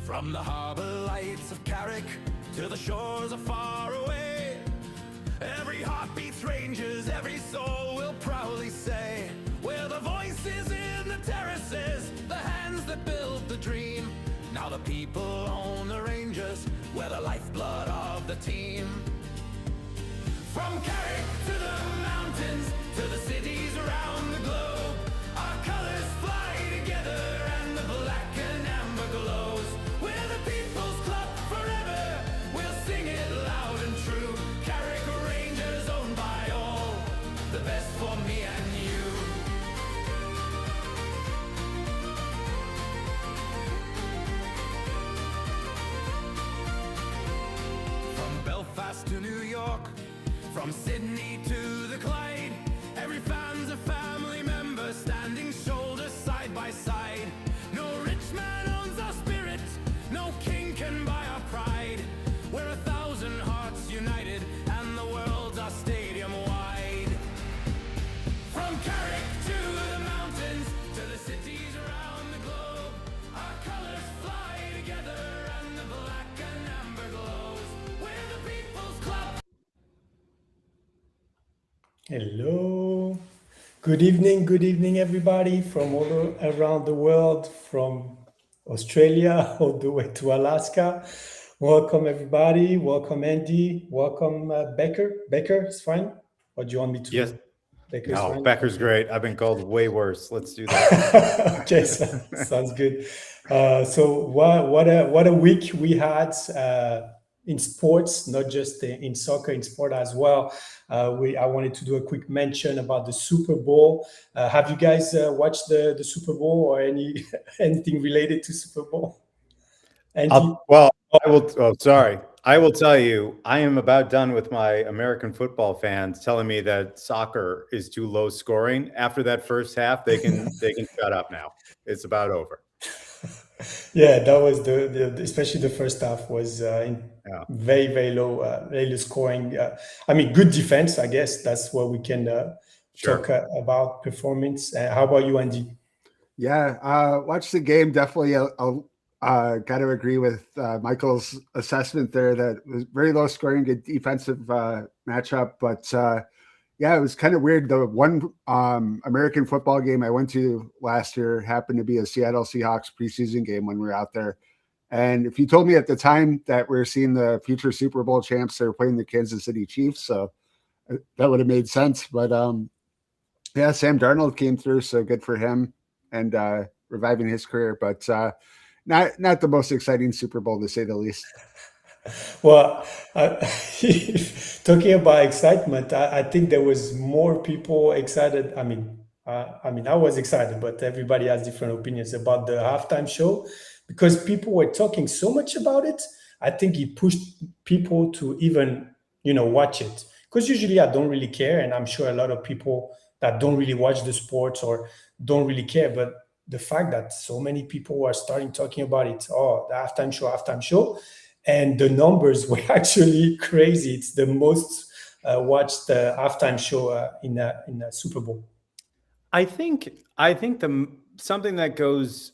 From the harbour lights of Carrick to the shores of far away, every heart beats Rangers, every soul will proudly say, we're the voices in the terraces, the hands that build the dream. Now the people own the Rangers, we're the lifeblood of the team. From Carrick to the mountains, to the cities around the globe, our colours fly together and the black and amber glows. We're the people's club forever, we'll sing it loud and true. Carrick Rangers owned by all, the best for me and you. From Belfast to New York, from Sydney to the Clyde, every fan's a family member standing shoulders side by side. No rich man owns our spirit, no king can buy our pride. We're 1,000 hearts united and the world's our stadium wide. From Carrick to the mountains, to the cities around the globe, our colours fly together and the black and amber glows. We're the people's club. Hello. Good evening, everybody from all around the world, from Australia all the way to Alaska. Welcome, everybody. Welcome, Andy. Welcome, Becker. Becker is fine. Or do you want me to? Yes. Becker's No, fine? Becker's great. I've been called way worse. Let's do that. Okay, sounds good. So what a week we had in sports, not just in soccer, in sport as well. I wanted to do a quick mention about the Super Bowl. Have you guys watched the Super Bowl or anything related to Super Bowl? Andy? I will. Oh, sorry. I will tell you, I am about done with my American football fans telling me that soccer is too low scoring. After that first half, they can shut up now. It's about over. Yeah, that was especially the first half was very low scoring. I mean, good defense. I guess that's what we can talk about performance. How about you, Andy? Yeah, watch the game. Definitely, I'll got to agree with Michael's assessment there that it was very low scoring, good defensive matchup. But yeah, it was kind of weird. The one American football game I went to last year happened to be a Seattle Seahawks preseason game when we were out there. And if you told me at the time that we were seeing the future Super Bowl champs, they were playing the Kansas City Chiefs, so that would have made sense. But yeah, Sam Darnold came through, so good for him and reviving his career. But not the most exciting Super Bowl, to say the least. Well, talking about excitement, I think there was more people excited. I mean, I was excited, but everybody has different opinions about the halftime show because people were talking so much about it. I think it pushed people to even, watch it. Because usually I don't really care, and I'm sure a lot of people that don't really watch the sports or don't really care, but the fact that so many people are starting talking about it, the halftime show, and the numbers were actually crazy. It's the most watched halftime show in a Super Bowl. I think something that goes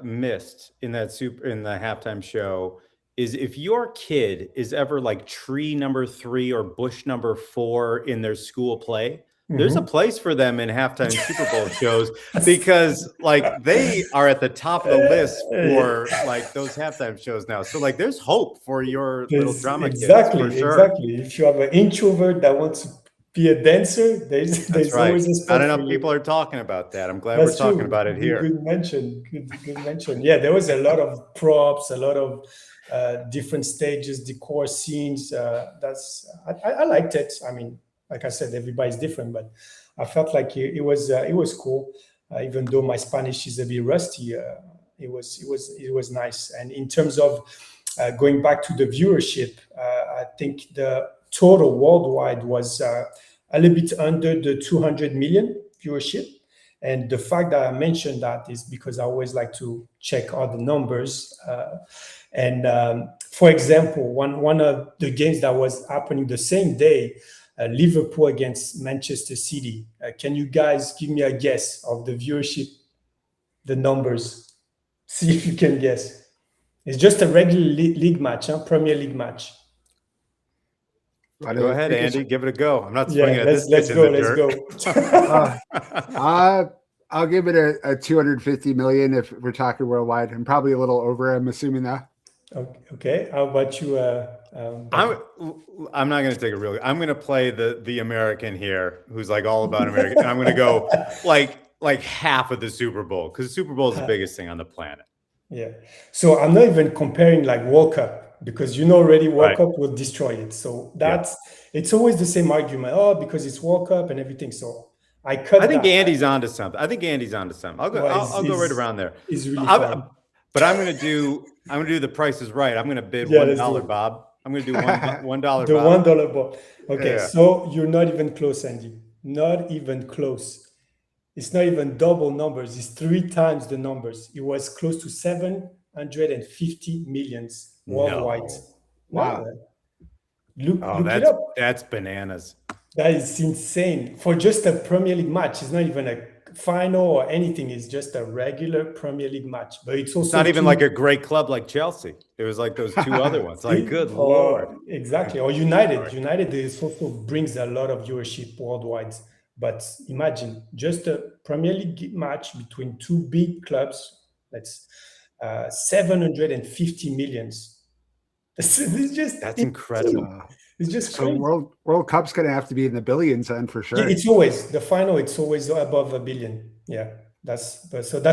missed in the halftime show is if your kid is ever like tree number 3 or bush number 4 in their school play. There's a place for them in halftime Super Bowl shows because like they are at the top of the list for like those halftime shows now. So like there's hope for your little drama kids for sure. Exactly. If you have an introvert that wants to be a dancer, there's right. Always a spot. Not enough people are talking about that. I'm glad we're talking about it here. Good mention. Yeah, there was a lot of props, a lot of different stages, decor scenes. I liked it. I mean, like I said, everybody's different, but I felt like it was cool. Even though my Spanish is a bit rusty, it was nice. And in terms of going back to the viewership, I think the total worldwide was a little bit under the 200 million viewership. And the fact that I mentioned that is because I always like to check all the numbers. For example, one of the games that was happening the same day, Liverpool against Manchester City. Can you guys give me a guess of the viewership, the numbers? See if you can guess. It's just a regular league match, Premier League match. Go ahead, Andy. Give it a go. I'm not swinging at let's this pitch go. in the Let's dirt. go. I'll give it a 250 million if we're talking worldwide. I'm probably a little over. I'm assuming that. Okay. How about you? I'm not going to take a real. I'm going to play the American here, who's like all about American. And I'm going to go like half of the Super Bowl, because the Super Bowl is the biggest thing on the planet. Yeah. So I'm not even comparing like World Cup, because already World Cup will destroy it. So it's always the same argument. Oh, because it's World Cup and everything. So I think Andy's onto something. I'll go. I'll go right around there. It's really fun. But I'm going to do the Price is Right. I'm going to bid $1, Bob. I'm going to do $1. The $1 ball. Okay, so you're not even close, Andy. Not even close. It's not even double numbers. It's 3 times the numbers. It was close to 750 millions worldwide. No. Wow. Look it up. That's bananas. That is insane. For just a Premier League match, it's not even a final or anything. It's just a regular Premier League match. But it's also not even like a great club like Chelsea. It was like those 2 other ones. Like, good Lord. Exactly. Or United. United also brings a lot of viewership worldwide. But imagine just a Premier League match between 2 big clubs. That's 750 millions. That's incredible. It's just so crazy. World Cup's going to have to be in the billions then for sure. It's always the final. It's always above $1 billion. Yeah, that's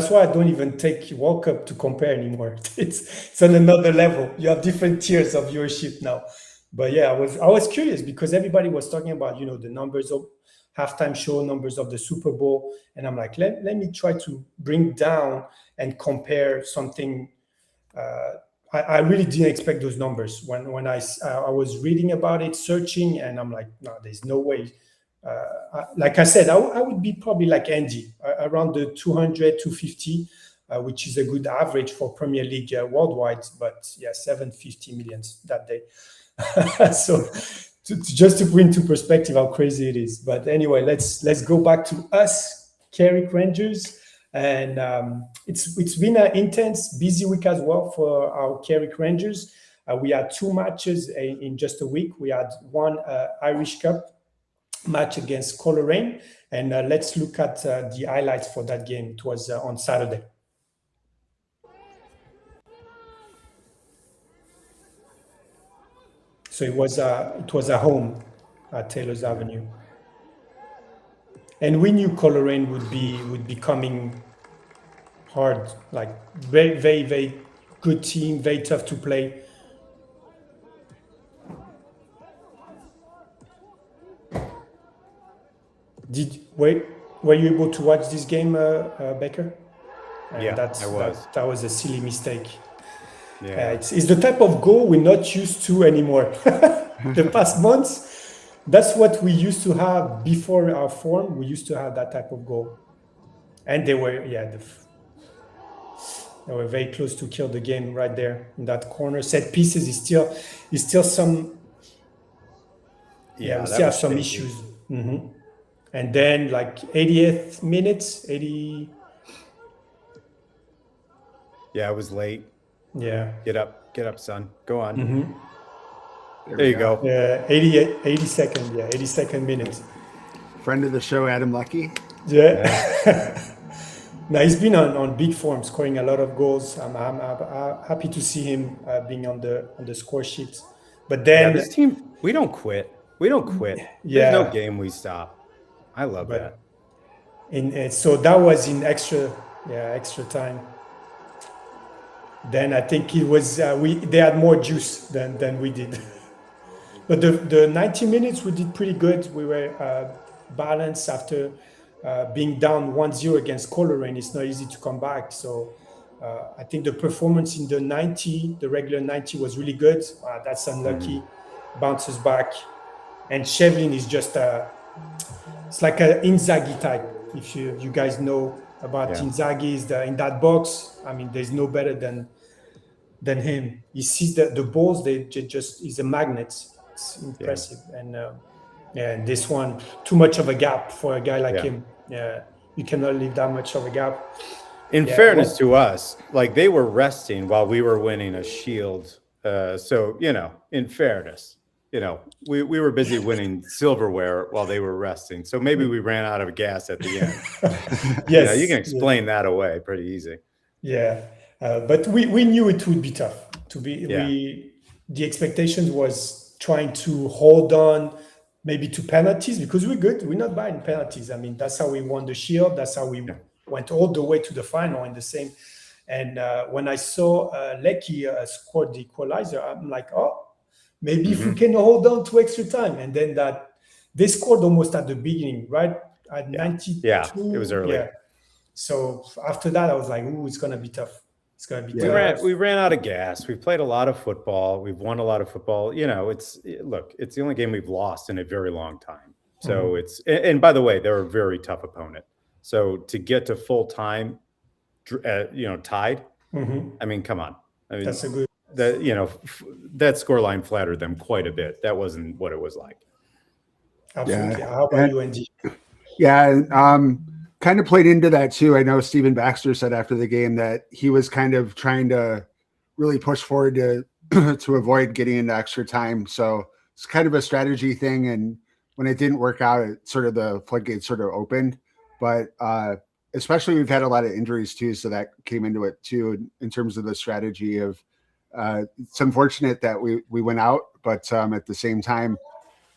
why I don't even take World Cup to compare anymore. It's on another level. You have different tiers of viewership now. But yeah, I was curious because everybody was talking about the numbers of halftime show, numbers of the Super Bowl, and I'm like, let me try to bring down and compare something. I really didn't expect those numbers when I was reading about it, searching, and I'm like, no, there's no way. Like I said, I would be probably like Andy, around the 200, 250, which is a good average for Premier League worldwide. But yeah, 750 millions that day. So just to put into perspective how crazy it is. But anyway, let's go back to us, Carrick Rangers. And it's been an intense, busy week as well for our Carrick Rangers. We had 2 matches in just a week. We had one Irish Cup match against Coleraine, and let's look at the highlights for that game. It was on Saturday. So it was at home at Taylor's Avenue. And we knew Coleraine would be coming hard, like very, very, very good team, very tough to play. Were you able to watch this game, Baker? Yeah, I was. That was a silly mistake. Yeah, it's the type of goal we're not used to anymore. The past months. That's what we used to have before our form. We used to have that type of goal, and they were they were very close to kill the game right there in that corner. Set pieces is still some. Yeah, we still have some issues. Mm-hmm. And then like 80th minutes, 80. Yeah, it was late. Yeah. Get up, son. Go on. Mm-hmm. There you go. Yeah, 82nd. Yeah, 82nd minute. Friend of the show, Adam Lucky. Yeah. Now he's been on big form, scoring a lot of goals. I'm happy to see him being on the score sheet. But then this team, we don't quit. Yeah. There's no game we stop. I love that. So that was in extra time. Then I think it was they had more juice than we did. But the 90 minutes we did pretty good. We were balanced after being down 1-0 against Coleraine. It's not easy to come back. So I think the performance in the regular 90 was really good. That's unlucky. Bounces back. And Shevlin is just it's like an Inzaghi type. If you guys know about Inzaghi, is in that box. I mean, there's no better than him. He sees the balls. They just is a magnet. It's impressive. And this one, too much of a gap for a guy like him. Yeah, you cannot leave that much of a gap. In Yeah, fairness to us, like they were resting while we were winning a shield. So, in fairness, we were busy winning silverware while they were resting. So maybe we ran out of gas at the end. yes, You can yes. explain that away pretty easy. Yeah, but we knew it would be tough. Yeah. The expectations was trying to hold on, maybe to penalties, because we're good. We're not bad in penalties. I mean, that's how we won the shield. That's how we went all the way to the final in the same. And when I saw Lecky scored the equalizer, I'm like, oh, maybe if we can hold on to extra time. And then they scored almost at the beginning, right? At 92. Yeah, it was early. Yeah. So after that, I was like, "Ooh, it's gonna be tough. It's gonna be tough." We ran out of gas. We've played a lot of football. We've won a lot of football. It's the only game we've lost in a very long time. So and by the way, they're a very tough opponent. So to get to full time, tied. I mean, come on. I mean, That's a good. That scoreline flattered them quite a bit. That wasn't what it was like. Absolutely. Yeah. How about you, Andy? Yeah, kind of played into that too. I know Stephen Baxter said after the game that he was kind of trying to really push forward to to avoid getting into extra time. So it's kind of a strategy thing. And when it didn't work out, it sort of the floodgates sort of opened. But especially we've had a lot of injuries too, so that came into it too in terms of the strategy of. It's unfortunate that we went out, but at the same time,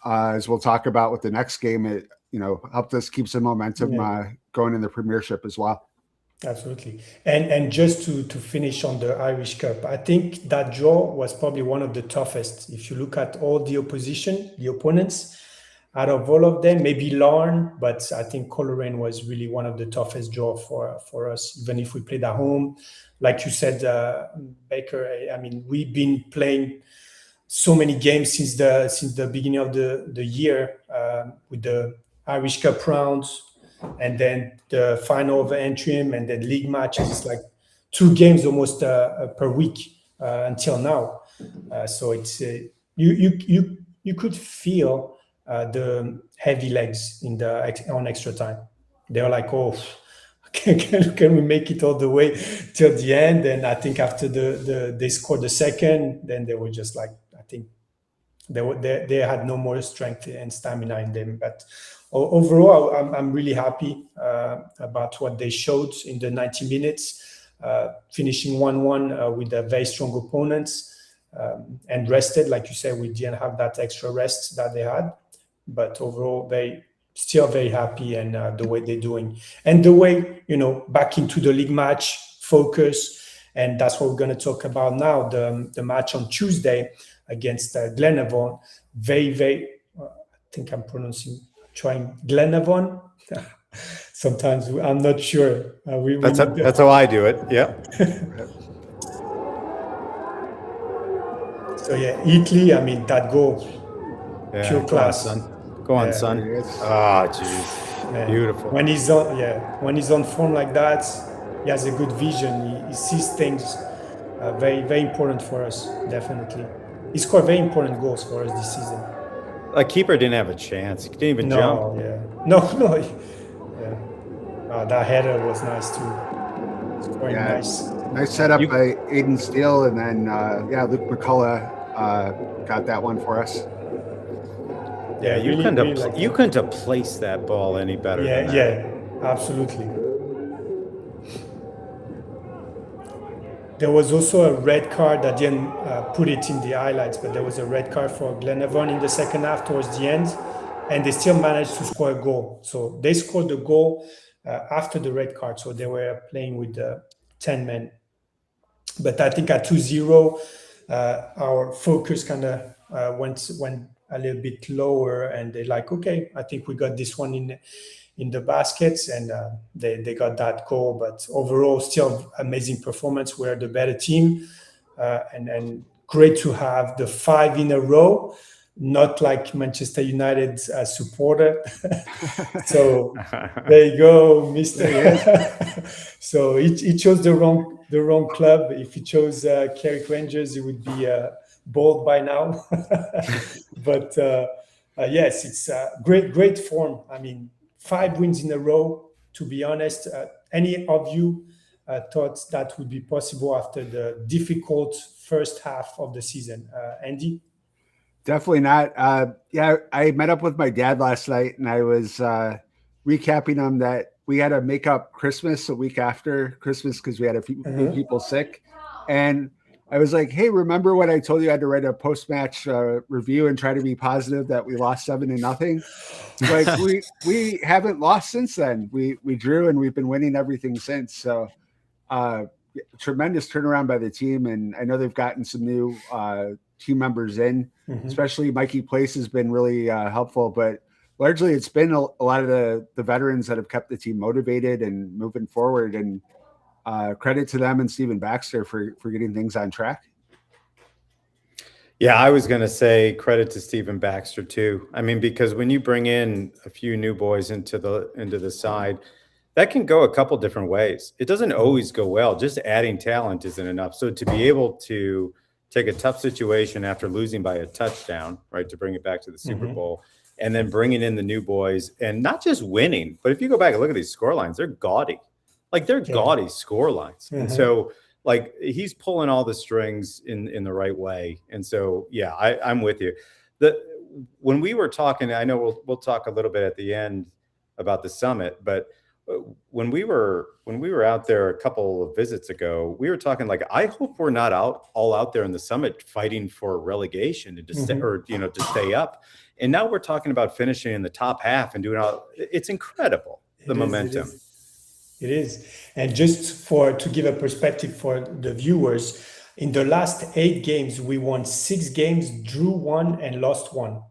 as we'll talk about with the next game, it helped us keep some momentum going in the Premiership as well. Absolutely. And just to finish on the Irish Cup, I think that draw was probably one of the toughest. If you look at all the opponents, out of all of them, maybe Larne, but I think Coleraine was really one of the toughest draw for us, even if we played at home. Like you said, Baker, I mean, we've been playing so many games since the beginning of the year with the Irish Cup rounds and then the final of Antrim and then league matches. It's like 2 games almost per week until now. So it's you could feel the heavy legs on extra time. They're like, oh, can we make it all the way till the end? And I think after they scored the second, then they were just like, I think they had no more strength and stamina in them. But overall, I'm really happy about what they showed in the 90 minutes, finishing 1-1 with a very strong opponents and rested. Like you said, we didn't have that extra rest that they had. But overall, they still very happy and the way they're doing. And the way, back into the league match, focus. And that's what we're going to talk about now, the match on Tuesday against Glenavon. Very, very, I think I'm trying Glenavon. Sometimes I'm not sure. That's how I do it. Yeah. So yeah, Italy, I mean, that goal, pure class. Go on, son. Ah, jeez, beautiful. When he's on form like that, he has a good vision. He sees things. Very, very important for us. Definitely, he scored very important goals for us this season. A keeper didn't have a chance. He didn't even jump. No. Yeah. That header was nice too. Scoring nice setup by Aiden Steele, and then Luke McCullough got that one for us. Yeah, you couldn't have placed that ball any better than that. Yeah, absolutely. There was also a red card. I didn't put it in the highlights, but there was a red card for Glenavon in the second half towards the end, and they still managed to score a goal. So they scored the goal after the red card, so they were playing with 10 men. But I think at 2-0, our focus kind of went a little bit lower, and they're like, okay, I think we got this one in the baskets, and they got that goal. But overall, still amazing performance. We're the better team, and great to have the 5 in a row, not like Manchester United supporter. So there you go, Mister. So it chose the wrong club. If it chose Carrick Rangers, it would be bold by now. But yes, it's great form. I mean, 5 wins in a row. To be honest, any of you thought that would be possible after the difficult first half of the season. Andy? Definitely not. Yeah, I met up with my dad last night, and I was recapping him that we had to make up Christmas a week after Christmas because we had a few people sick. And I was like, hey, remember when I told you I had to write a post-match review and try to be positive that we lost 7-0? Like we haven't lost since then. We drew, and we've been winning everything since. So tremendous turnaround by the team. And I know they've gotten some new team members in, especially Mikey Place has been really helpful, but largely it's been a lot of the veterans that have kept the team motivated and moving forward, and credit to them and Stephen Baxter for getting things on track. Yeah, I was going to say credit to Stephen Baxter too. I mean, because when you bring in a few new boys into the side, that can go a couple different ways. It doesn't always go well. Just adding talent isn't enough. So to be able to take a tough situation after losing by a touchdown, right, to bring it back to the Super Bowl, and then bringing in the new boys, and not just winning, but if you go back and look at these score lines, they're gaudy. Like they're gaudy score lines. And so like he's pulling all the strings in the right way. And so, yeah, I'm with you. When we were talking, I know we'll talk a little bit at the end about the summit, but when we were out there a couple of visits ago, we were talking like, I hope we're not all out there in the summit fighting for relegation and to stay, or to stay up. And now we're talking about finishing in the top half and doing all. It's incredible, the momentum. It is. And just to give a perspective for the viewers, in the last 8 games, we won 6 games, drew 1, and lost 1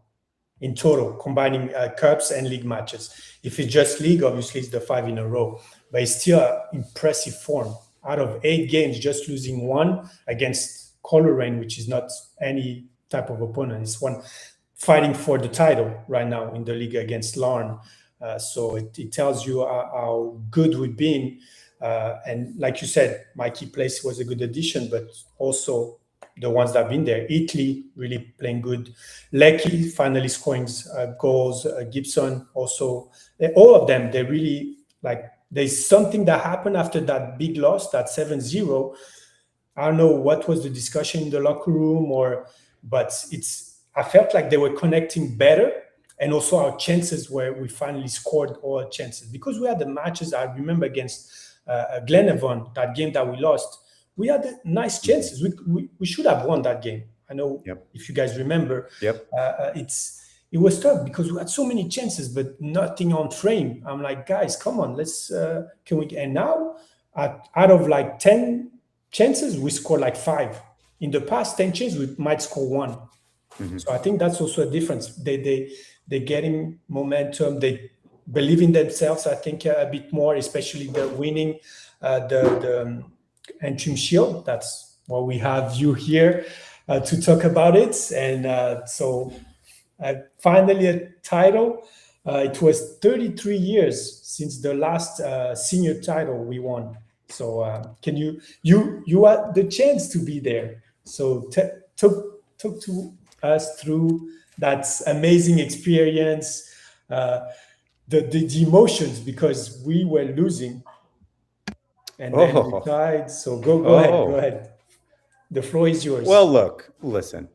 in total, combining cups and league matches. If it's just league, obviously it's the 5 in a row, but it's still impressive form. Out of 8 games, just losing 1 against Coleraine, which is not any type of opponent. It's one fighting for the title right now in the league against Larne. So it tells you how good we've been. And like you said, Mikey Place was a good addition, but also the ones that have been there. Italy really playing good. Lecky finally scoring goals. Gibson also. All of them, they really, like, there's something that happened after that big loss, that 7-0. I don't know what was the discussion in the locker room, but I felt like they were connecting better. And also our chances where we finally scored all our chances. Because we had the matches, I remember against Glenavon, that game that we lost, we had nice chances. We should have won that game. I know if you guys remember. It was tough because we had so many chances, but nothing on frame. I'm like, guys, come on, let's can we? And now, out of like 10 chances, we score like 5. In the past 10 chances, we might score 1. So I think that's also a difference. They're getting momentum. They believe in themselves, I think, a bit more, especially the winning the Antrim Shield. That's why we have you here to talk about it. And so finally a title. It was 33 years since the last senior title we won. So can you had the chance to be there. So talk to us through that amazing experience, the emotions, because we were losing and then we tied. So go ahead. The floor is yours. Well, look, listen,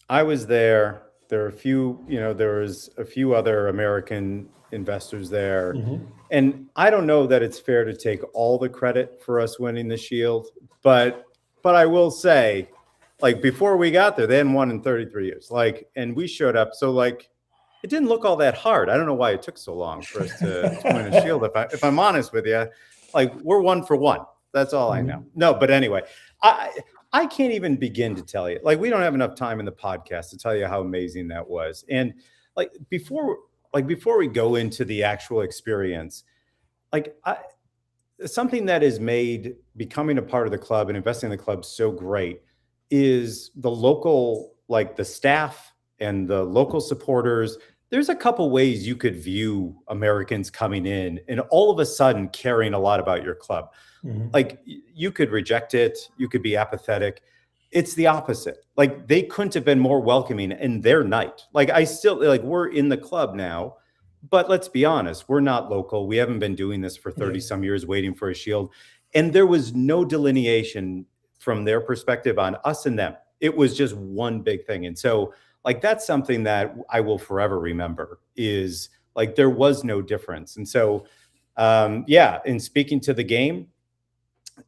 I was there. There were a few, there was a few other American investors there. And I don't know that it's fair to take all the credit for us winning the Shield, but I will say, like, before we got there, they hadn't won in 33 years. Like, and we showed up. So, like, it didn't look all that hard. I don't know why it took so long for us to win a Shield. If I'm honest with you, like, we're 1 for 1. That's all I know. No, but anyway, I can't even begin to tell you. Like, we don't have enough time in the podcast to tell you how amazing that was. And like before we go into the actual experience, like something that has made becoming a part of the club and investing in the club so great is the local, like the staff and the local supporters. There's a couple ways you could view Americans coming in and all of a sudden caring a lot about your club. Like, you could reject it. You could be apathetic. It's the opposite. Like, they couldn't have been more welcoming in their night. Like, we're in the club now, But let's be honest, we're not local. We haven't been doing this for 30 some years waiting for a shield. And there was no delineation from their perspective on us and them. It was just one big thing. And so like, that's something that I will forever remember, is like, there was no difference. And so, yeah, in speaking to the game,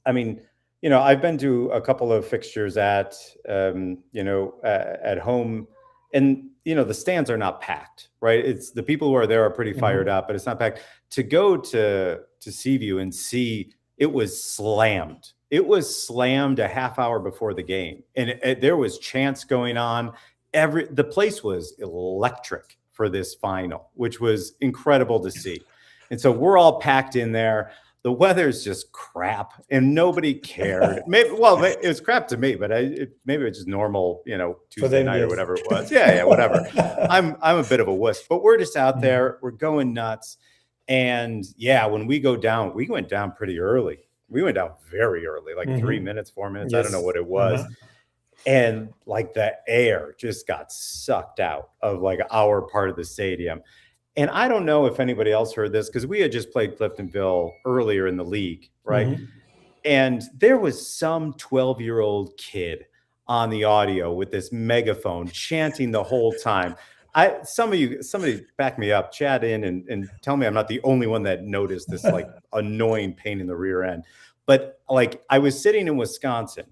I mean, you know, I've been to a couple of fixtures at, you know, at home, and, you know, the stands are not packed, right? It's the people who are there are pretty fired up, but it's not packed. To go to Seaview and see, it was slammed. It was slammed a half hour before the game, and there was chants going on. The place was electric for this final, which was incredible to see. And so we're all packed in there. The weather's just crap, and nobody cared. Maybe, well, it was crap to me, but maybe it's just normal, you know, Tuesday night or whatever it was. Yeah, whatever. I'm a bit of a wuss, but we're just out there. We're going nuts. And yeah, when we go down, we went down pretty early. We went down very early, like 3 minutes, 4 minutes. Yes. I don't know what it was. And like the air just got sucked out of like our part of the stadium. And I don't know if anybody else heard this, because we had just played Cliftonville earlier in the league, right? And there was some 12-year-old kid on the audio with this megaphone chanting the whole time. Somebody back me up, chat in and tell me I'm not the only one that noticed this like annoying pain in the rear end. But like, I was sitting in Wisconsin,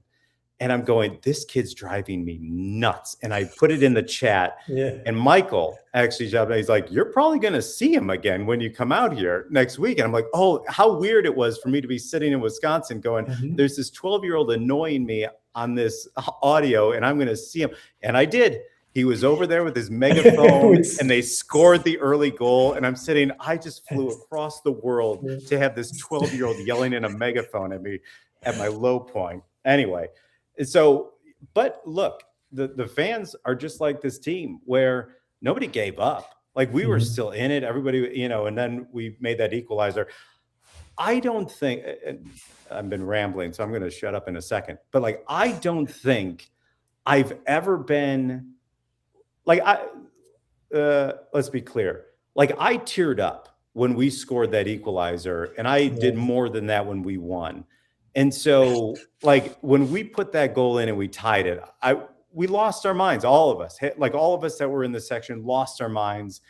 and I'm going, this kid's driving me nuts. And I put it in the chat. And Michael actually jumped in. He's like, you're probably going to see him again when you come out here next week. And I'm like, oh, how weird it was for me to be sitting in Wisconsin going, there's this 12-year-old annoying me on this audio, and I'm going to see him. And I did. He was over there with his megaphone, and they scored the early goal. And I'm sitting, I just flew across the world to have this 12-year-old yelling in a megaphone at me at my low point. Anyway. So, but look, the fans are just like this team where nobody gave up. Like, we were still in it, everybody, you know, and then we made that equalizer. I don't think, I've been rambling, so I'm going to shut up in a second, but like, I don't think I've ever been like, let's be clear. Like, I teared up when we scored that equalizer, and I did more than that when we won. And so, like, when we put that goal in and we tied it, we lost our minds, all of us. Like, all of us that were in the section lost our minds.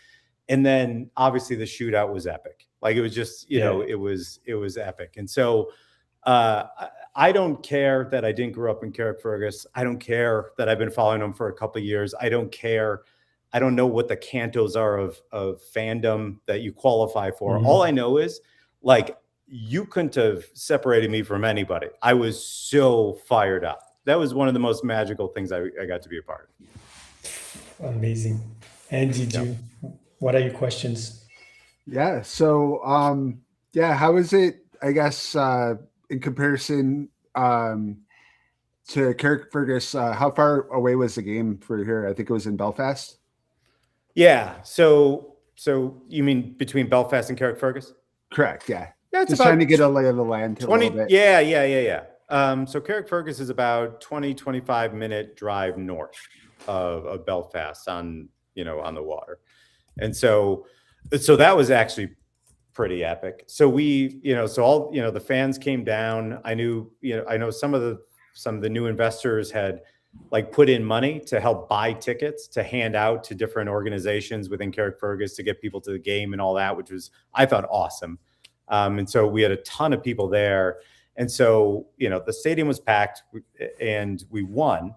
And then, obviously, the shootout was epic. Like, it was just, you know, it was epic. And so, I don't care that I didn't grow up in Carrickfergus. I don't care that I've been following them for a couple of years. I don't care. I don't know what the cantos are of fandom that you qualify for. All I know is, like, you couldn't have separated me from anybody. I was so fired up. That was one of the most magical things I got to be a part of. Amazing. Andy, what are your questions? Yeah. So, how is it, I guess, in comparison to Carrickfergus, how far away was the game for here? I think it was in Belfast. Yeah. So you mean between Belfast and Carrickfergus? Correct. Yeah. Yeah, it's just about trying to get a lay of the land. 20. Yeah. So Carrickfergus is about 25 minute drive north of Belfast on the water. And so that was actually pretty epic. So the fans came down. I know some of the new investors had like put in money to help buy tickets to hand out to different organizations within Carrickfergus to get people to the game and all that, which was, I thought, awesome. And so we had a ton of people there. And so, the stadium was packed and we won,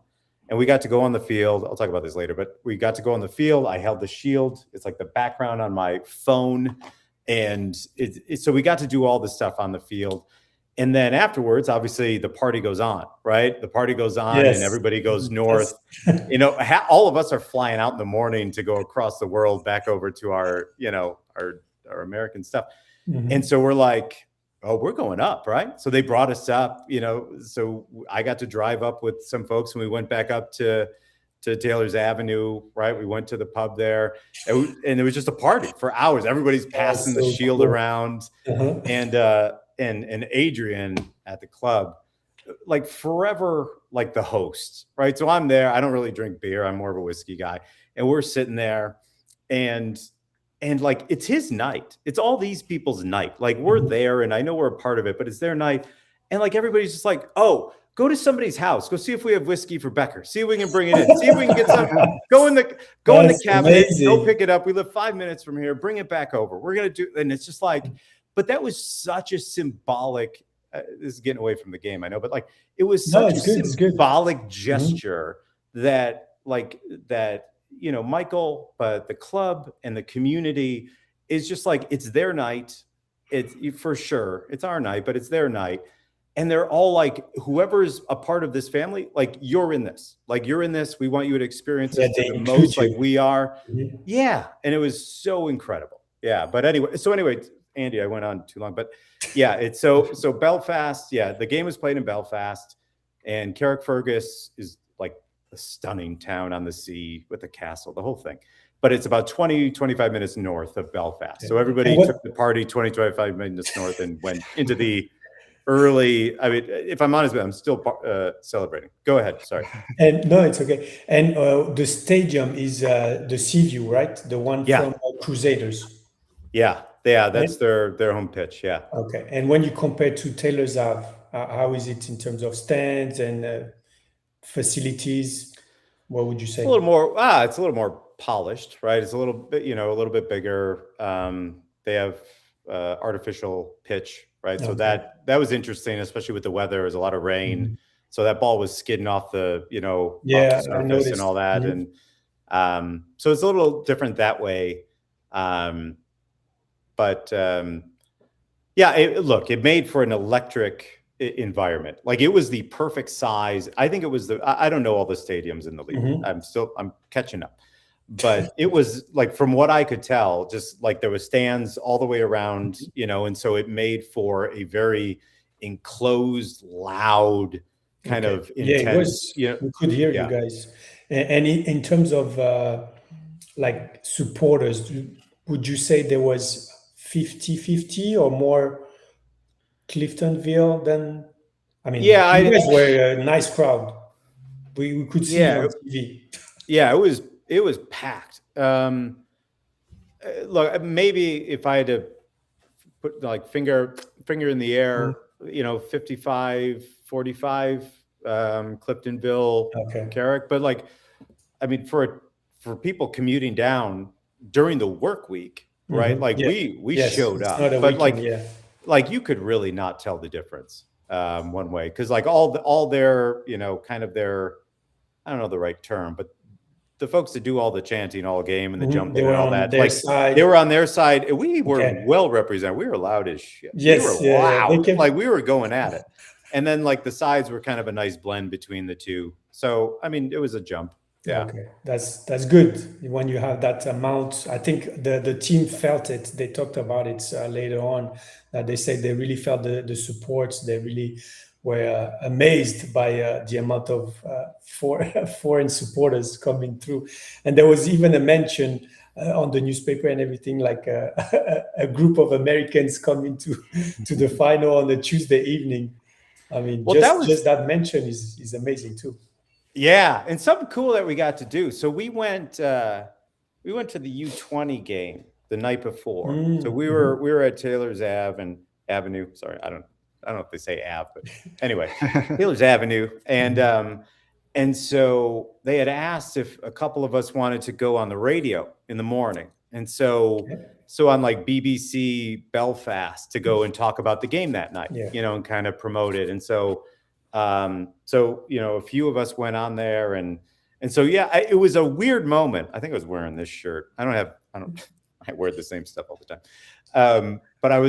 and we got to go on the field. I'll talk about this later, but we got to go on the field. I held the shield. It's like the background on my phone. And so we got to do all this stuff on the field. And then afterwards, obviously the party goes on, right? The party goes on and everybody goes north. All of us are flying out in the morning to go across the world back over to our American stuff. And so we're like, oh, we're going up, right? So they brought us up, so I got to drive up with some folks, and we went back up to Taylor's Avenue, right? We went to the pub there, and it was just a party for hours. Everybody's passing the shield around, and Adrian at the club, like forever, like the host, right? So I'm there. I don't really drink beer. I'm more of a whiskey guy, and we're sitting there, and And like, it's his night. It's all these people's night. Like, we're there, and I know we're a part of it, but it's their night. And like, everybody's just like, oh, go to somebody's house. Go see if we have whiskey for Becker. See if we can bring it in. See if we can get some. Go in the cabinet. Amazing. Go pick it up. We live 5 minutes from here. Bring it back over. We're gonna do. And it's just like, but that was such a symbolic. This is getting away from the game, I know, but like, it was such a symbolic gesture that, like, that, you know, Michael, but the club and the community is just like, it's their night. It's for sure. It's our night, but it's their night. And they're all like, whoever's a part of this family, like, you're in this. Like, you're in this. We want you to experience it to the most, like we are. Yeah. And it was so incredible. Yeah. But anyway, Andy, I went on too long, but yeah, it's so Belfast. Yeah. The game was played in Belfast, and Carrickfergus is like a stunning town on the sea with a castle, the whole thing. But it's about 20-25 minutes north of Belfast. So everybody took the party 20-25 minutes north and went into the early. I mean, if I'm honest, I'm still celebrating. Go ahead. Sorry. And no, it's okay. And the stadium is the Seaview, right? The one from Crusaders. Yeah. Yeah. That's their home pitch. Yeah. Okay. And when you compare to Taylor's Ave, how is it in terms of stands and facilities? What would you say? It's a little more. It's a little more polished, right? It's a little bit, a little bit bigger. They have artificial pitch, right? So that was interesting, especially with the weather. There was a lot of rain, so that ball was skidding off the, off the surface and all that, and so it's a little different that way. But it made for an electric environment. Like, it was the perfect size. I think it was I don't know all the stadiums in the league. I'm catching up. But it was like, from what I could tell, just like there was stands all the way around, and so it made for a very enclosed, loud, kind of intense. Yeah, it was, we could hear you guys. And in terms of like supporters, would you say there was 50-50 or more Cliftonville than? I mean, you guys were a nice crowd. We could see it on TV. Yeah, it was packed. Look, maybe if I had to put like finger in the air, 55-45, Cliftonville, Carrick. But like, I mean, for people commuting down during the work week, right? Like, we showed up, but like you could really not tell the difference one way, because like all their, kind of their, I don't know the right term, but the folks that do all the chanting all game and the jumping and all that, like, they were on their side. We were well represented. We were loud as shit. Yes, we were loud. Like, we were going at it. And then like the sides were kind of a nice blend between the two. So, I mean, it was a jump. Yeah. Okay. That's good when you have that amount. I think the team felt it. They talked about it later on, that they said they really felt the support. They really were amazed by the amount of foreign supporters coming through. And there was even a mention on the newspaper and everything, like a group of Americans coming to the final on a Tuesday evening. I mean, just that mention is amazing too. Yeah, and something cool that we got to do. So we went to the U20 game the night before. So we were at Taylor's Avenue. Sorry, I don't know if they say Ave, but anyway, Taylor's Avenue. And so they had asked if a couple of us wanted to go on the radio in the morning. And so on like BBC Belfast to go and talk about the game that night, and kind of promote it. And so, a few of us went on there, and so, it was a weird moment. I think I was wearing this shirt. I wear the same stuff all the time. But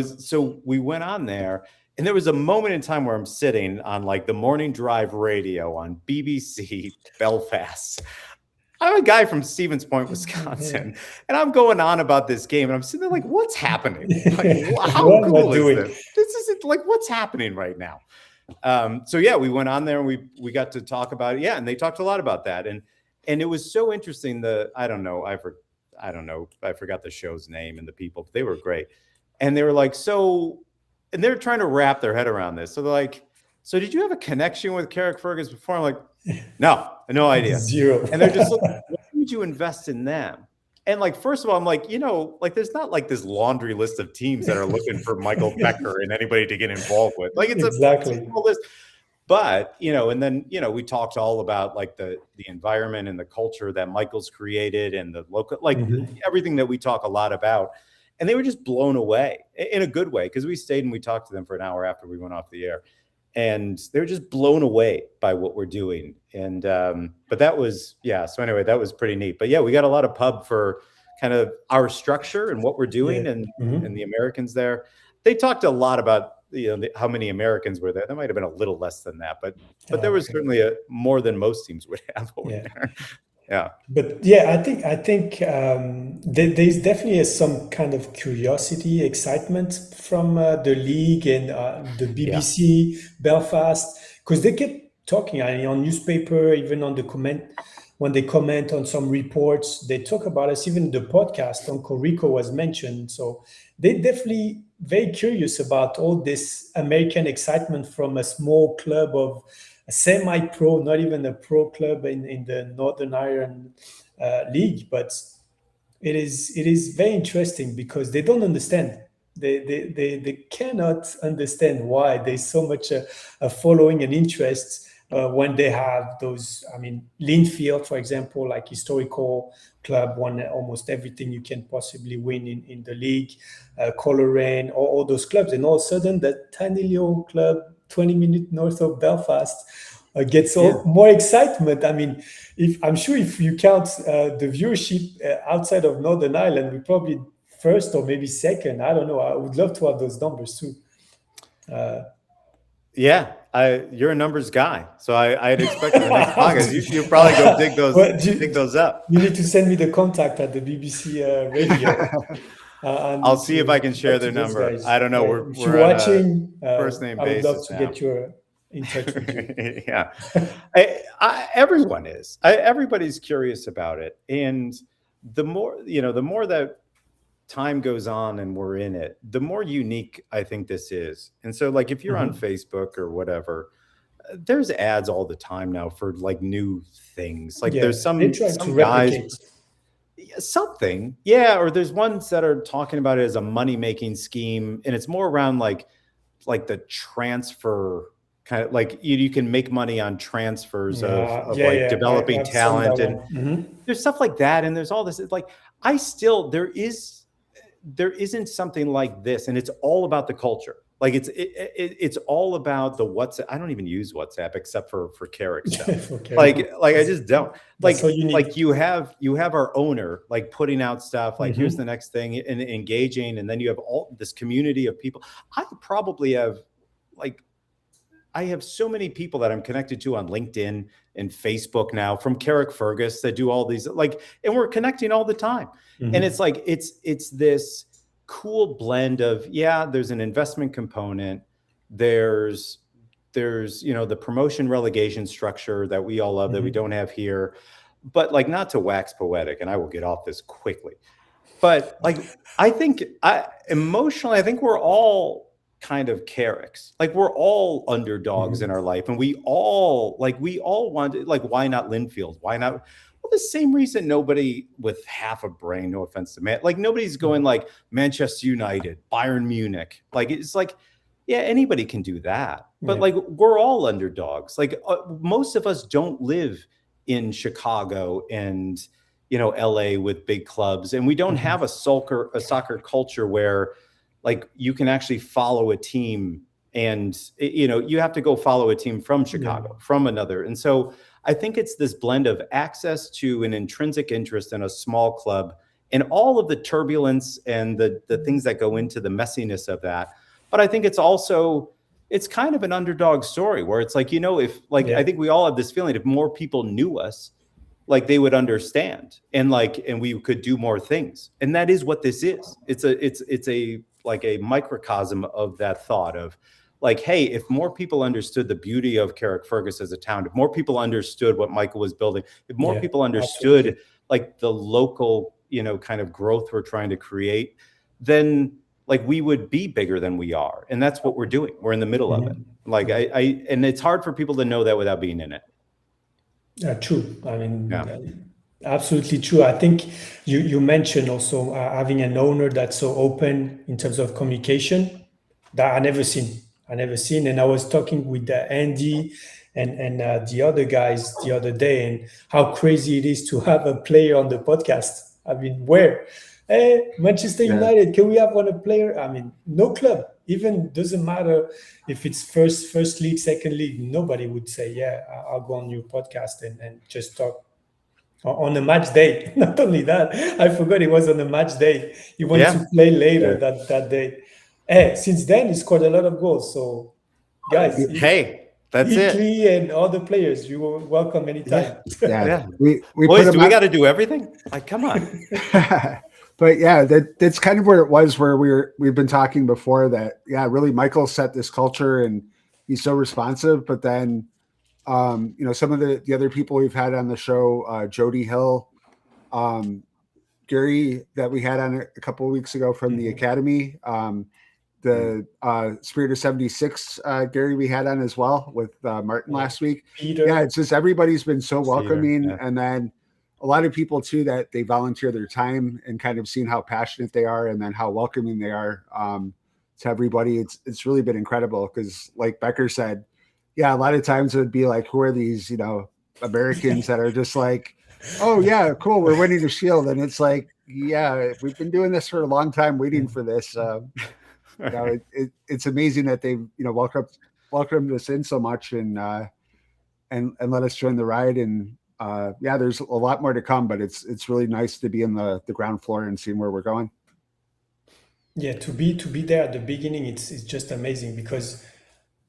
we went on there, and there was a moment in time where I'm sitting on like the morning drive radio on BBC Belfast. I'm a guy from Stevens Point, Wisconsin, and I'm going on about this game, and I'm sitting there like, what's happening? Like, how cool is this? This is like, what's happening right now? We went on there, and we got to talk about it. Yeah. And they talked a lot about that. And it was so interesting. I forgot the show's name and the people, but they were great. And they were like, and they're trying to wrap their head around this. So they're like, so did you have a connection with Carrickfergus before? I'm like, no idea. Zero. And they're just like, why would you invest in them? And like, first of all, I'm like, like there's not like this laundry list of teams that are looking for Michael Becker and anybody to get involved with. Like it's Exactly. a small list. But, and then, we talked all about like the environment and the culture that Michael's created and the local, like everything that we talk a lot about. And they were just blown away in a good way, because we stayed and we talked to them for an hour after we went off the air. And they were just blown away by what we're doing. And, but that was, so anyway, that was pretty neat. But yeah, we got a lot of pub for kind of our structure and what we're doing and the Americans there. They talked a lot about, how many Americans were there. There might have been a little less than that, but there was certainly more than most teams would have over there. Yeah. But yeah, I think there's definitely some kind of curiosity, excitement from the league and the BBC Belfast, because they kept talking on newspaper, even on the comment, when they comment on some reports, they talk about us. Even the podcast on Rico was mentioned. So they definitely very curious about all this American excitement from a small club of a semi-pro, not even a pro club in the Northern Ireland League. But it is very interesting because they don't understand. They cannot understand why there's so much a following and interest when they have those. I mean, Linfield, for example, like historical club, won almost everything you can possibly win in the league. Coleraine, all those clubs, and all of a sudden that tiny little club 20 minutes north of Belfast gets more excitement. I mean, I'm sure if you count the viewership outside of Northern Ireland, we're probably first or maybe second. I don't know. I would love to have those numbers too. You're a numbers guy, so I'd expect in the next podcast you probably go dig those up. You need to send me the contact at the BBC radio. I'll see if I can share their number. Guys. I don't know. We're watching. First name basis. I would love to now. get you in touch with you. Yeah, everyone is. Everybody's curious about it, and the more that time goes on and we're in it, the more unique I think this is. And so, like, if you're on Facebook or whatever, there's ads all the time now for like new things. Like there's some guys. Something, or there's ones that are talking about it as a money-making scheme, and it's more around like the transfer kind of, like you can make money on transfers of developing talent, and there's stuff like that, and there's all this. It's like there isn't something like this, and it's all about the culture. Like it's all about the WhatsApp. I don't even use WhatsApp except for Carrick stuff. Like I just don't. Like you have our owner like putting out stuff like here's the next thing and engaging, and then you have all this community of people. I have so many people that I'm connected to on LinkedIn and Facebook now from Carrickfergus that do all these and we're connecting all the time. And it's like it's this cool blend of there's an investment component, there's the promotion relegation structure that we all love that we don't have here, but like, not to wax poetic, and I will get off this quickly, but like I think emotionally I think we're all kind of Carricks. Like we're all underdogs in our life, and we all want, like, why not Linfield? Why not? Well, the same reason nobody with half a brain, no offense to man, like nobody's going like Manchester United, Bayern Munich. Like it's like, anybody can do that. But like we're all underdogs. Like most of us don't live in Chicago and LA with big clubs, and we don't have a soccer culture where like you can actually follow a team, and you have to go follow a team from Chicago, from another. And so I think it's this blend of access to an intrinsic interest in a small club and all of the turbulence and the things that go into the messiness of that. But I think it's kind of an underdog story where it's like, I think we all have this feeling if more people knew us, like they would understand and we could do more things. And that is what this is. It's a microcosm of that thought of like, hey, if more people understood the beauty of Carrickfergus as a town, if more people understood what Michael was building, if more people understood like the local, kind of growth we're trying to create, then like we would be bigger than we are. And that's what we're doing. We're in the middle of it. Like and it's hard for people to know that without being in it. True. I mean, Absolutely true. I think you mentioned also having an owner that's so open in terms of communication that I never seen. And I was talking with Andy and the other guys the other day, and how crazy it is to have a player on the podcast. I mean, where? Hey, Manchester Yeah. United, can we have one a player? I mean, no club. Even doesn't matter if it's first league, second league. Nobody would say, "Yeah, I'll go on your podcast and just talk." On a match day. Not only that, I forgot it was on a match day. He went Yeah. to play later Yeah. that day. Since then, he scored a lot of goals. So, guys, Hey, that's it. Italy and all the players, you are welcome anytime. Yeah. Yeah. We put Boys, him do we on- got to do everything? Like, come on. But yeah, that's kind of where it was, where we've been talking before that, yeah, really Michael set this culture and he's so responsive. But then, some of the other people we've had on the show, Jody Hill, Gary that we had on a couple of weeks ago from the academy, the Spirit of 76 Gary we had on as well with Martin last week. Peter. Yeah, it's just everybody's been so welcoming. yeah. And then a lot of people too that they volunteer their time and kind of seeing how passionate they are and then how welcoming they are to everybody. It's really been incredible because, like Becker said, yeah, a lot of times it would be like, who are these, Americans that are just like, oh yeah, cool, we're winning the Shield, and it's like, yeah, we've been doing this for a long time, waiting for this. It's amazing that they've welcomed us in so much and let us join the ride. And there's a lot more to come, but it's really nice to be in the ground floor and seeing where we're going. Yeah, to be there at the beginning, it's just amazing because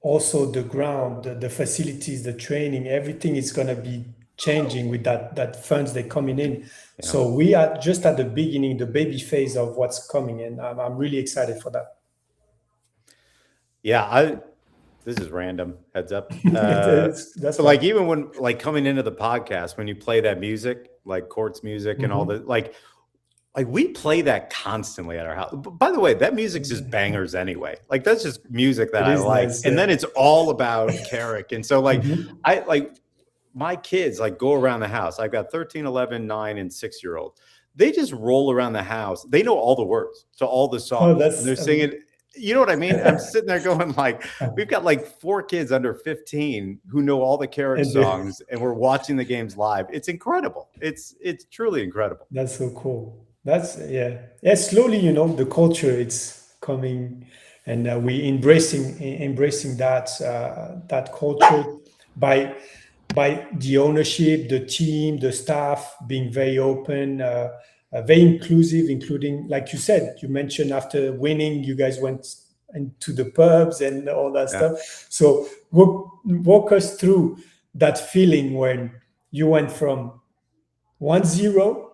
also the ground, the facilities, the training, everything is going to be changing with that funds that coming in. Yeah. So we are just at the beginning, the baby phase of what's coming, and I'm really excited for that. Yeah, this is random. Heads up. That's so like even when like coming into the podcast, when you play that music, like Court's music and all the like we play that constantly at our house. By the way, that music's just bangers anyway. Like that's just music that I like. Nice, and then it's all about Carrick. And so like I like my kids like go around the house. I've got 13, 11, 9, and 6-year-old. They just roll around the house. They know all the words to all the songs. And they're singing. You know what I mean? I'm sitting there going like, we've got like 4 kids under 15 who know all the Carrick songs, and we're watching the games live. It's incredible. It's truly incredible. That's so cool. That's slowly, the culture it's coming, and we embracing that culture by the ownership, the team, the staff being very open, very inclusive, including, like you said, you mentioned after winning, you guys went into the pubs and all that stuff. So walk us through that feeling when you went from 1-0,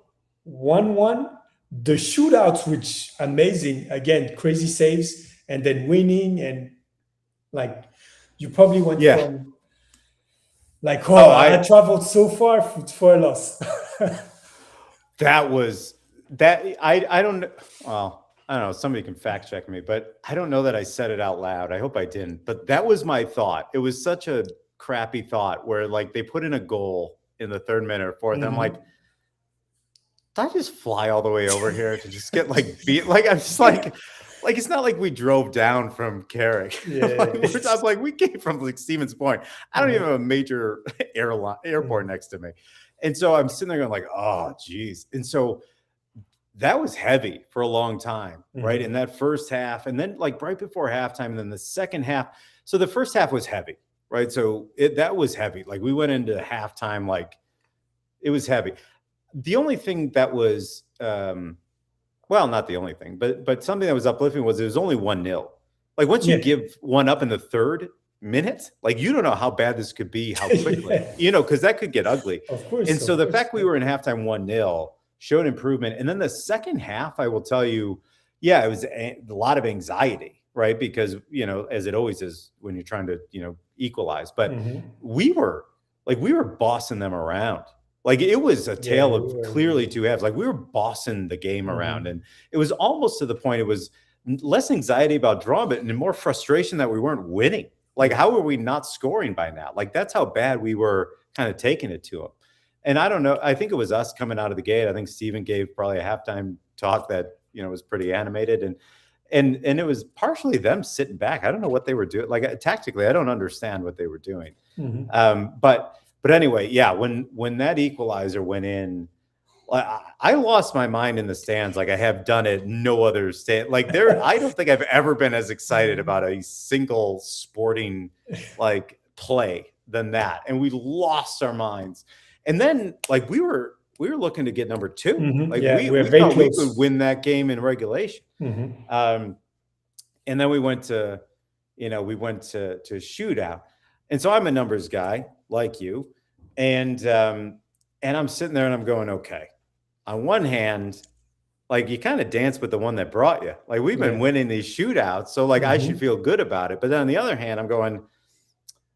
1-1, the shootouts, which amazing, again, crazy saves, and then winning, and like you probably went from like, I traveled so far for a loss. That was that I don't know, somebody can fact check me, but I don't know that I said it out loud. I hope I didn't, but that was my thought. It was such a crappy thought where like they put in a goal in the 3rd minute or 4th. And I'm like, did I just fly all the way over here to just get like beat? Like I'm just like it's not like we drove down from Carrick. I'm like we came from like Stevens Point. I don't even have a major airport next to me. And so I'm sitting there going like, oh, geez. And so that was heavy for a long time, right? In that first half. And then like right before halftime, and then the second half. So the first half was heavy, right? So that was heavy. Like we went into halftime, like it was heavy. The only thing that was, not the only thing, but something that was uplifting was it was only 1-0. Like once you give one up in the 3rd minute, like you don't know how bad this could be, how quickly, because that could get ugly. Of course. And so the fact we were in halftime 1-0 showed improvement. And then the second half, I will tell you, it was a lot of anxiety, right? Because, as it always is when you're trying to, equalize. But we were bossing them around. Like it was a tale of clearly 2 halves. Like we were bossing the game around. And it was almost to the point, it was less anxiety about drawing, but more frustration that we weren't winning. Like how were we not scoring by now? Like that's how bad we were kind of taking it to them. And I don't know, I think it was us coming out of the gate. I think Steven gave probably a halftime talk that, was pretty animated, and it was partially them sitting back. I don't know what they were doing. Like, tactically, I don't understand what they were doing. But anyway, yeah, when that equalizer went in, I lost my mind in the stands. Like, I have done it no other stand. Like, I don't think I've ever been as excited about a single sporting like play than that. And we lost our minds. And then, like, we were looking to get number 2. Like, we thought we could win that game in regulation. And then we went to shootout. And so I'm a numbers guy like you, and I'm sitting there and I'm going, okay. On one hand, like, you kind of dance with the one that brought you. Like, we've been winning these shootouts, so like I should feel good about it. But then on the other hand, I'm going,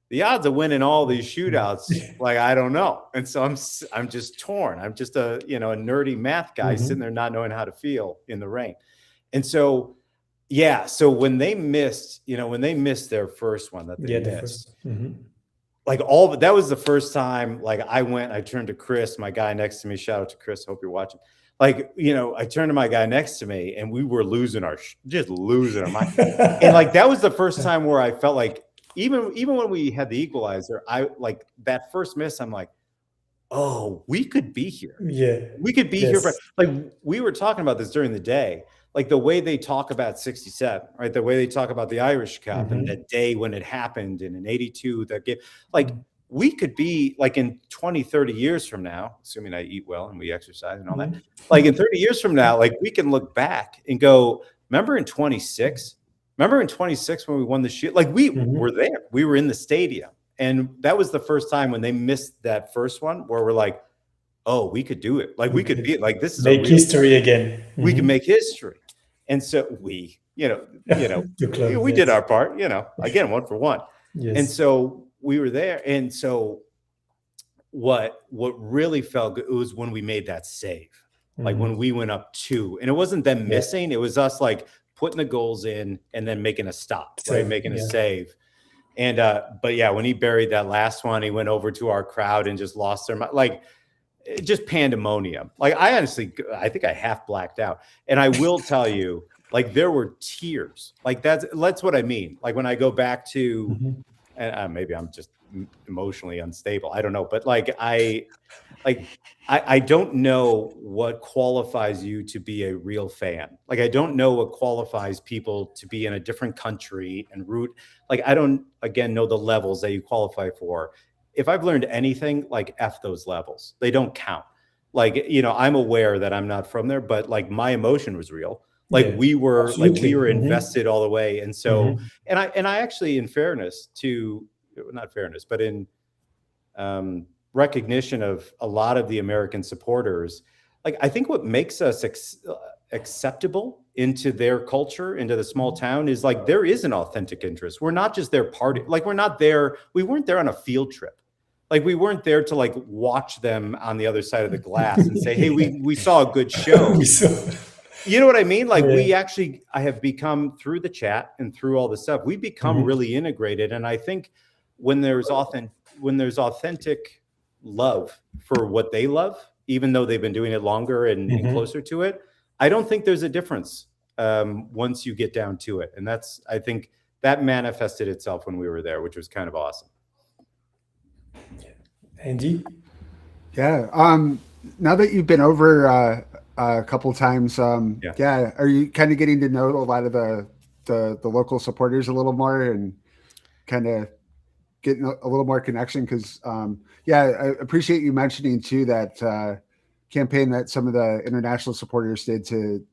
the odds of winning all these shootouts, like, I don't know. And so I'm just torn. I'm just a nerdy math guy sitting there not knowing how to feel in the rain. And so, yeah. So when they missed their first one that they missed, like, that was the first time, like, I turned to Chris, my guy next to me. Shout out to Chris. Hope you're watching. Like, I turned to my guy next to me, and we were losing our mind. And like, that was the first time where I felt like, even when we had the equalizer, I like that first miss. I'm like, oh, we could be here. Yeah, we could be here. Like, we were talking about this during the day. Like, the way they talk about 67, right? The way they talk about the Irish Cup and that day when it happened, and in 82, that game, like, we could be like, in 20, 30 years from now, assuming I eat well and we exercise and all that, like, in 30 years from now, like, we can look back and go, remember in 26 when we won the shoot? Like, we were there. We were in the stadium. And that was the first time when they missed that first one where we're like, oh, we could do it. Like, we could be like, this is make history again. We can make history. And so we did our part, again, 1 for 1. Yes. And so we were there. And so what really felt good, it was when we made that save, like when we went up 2, and it wasn't them missing. It was us, like, putting the goals in and then making a stop, right? Making a save. And, but yeah, when he buried that last one, he went over to our crowd and just lost their mind. Like, just pandemonium. Like, I think I half blacked out. And I will tell you, like, there were tears. Like, that's what I mean. Like, when I go back to, and maybe I'm just emotionally unstable, I don't know, but like, I don't know what qualifies you to be a real fan. Like, I don't know what qualifies people to be in a different country and root. Like, I don't, again, know the levels that you qualify for. If I've learned anything, like, F those levels. They don't count. Like, I'm aware that I'm not from there, but like, my emotion was real. Like, we were invested all the way. And so, and I actually, in fairness to, not fairness, but in recognition of a lot of the American supporters, like, I think what makes us acceptable into their culture, into the small town, is like, there is an authentic interest. We're not just their party. Like, we weren't there on a field trip. Like, we weren't there to, like, watch them on the other side of the glass and say, hey, we saw a good show. You know what I mean? Like, I have become, through the chat and through all the stuff, we've become really integrated. And I think when there's authentic love for what they love, even though they've been doing it longer and closer to it, I don't think there's a difference once you get down to it. And I think that manifested itself when we were there, which was kind of awesome. Andy? Yeah. Now that you've been over a couple times, are you kind of getting to know a lot of the local supporters a little more and kind of getting a little more connection? Because I appreciate you mentioning too that campaign that some of the international supporters did to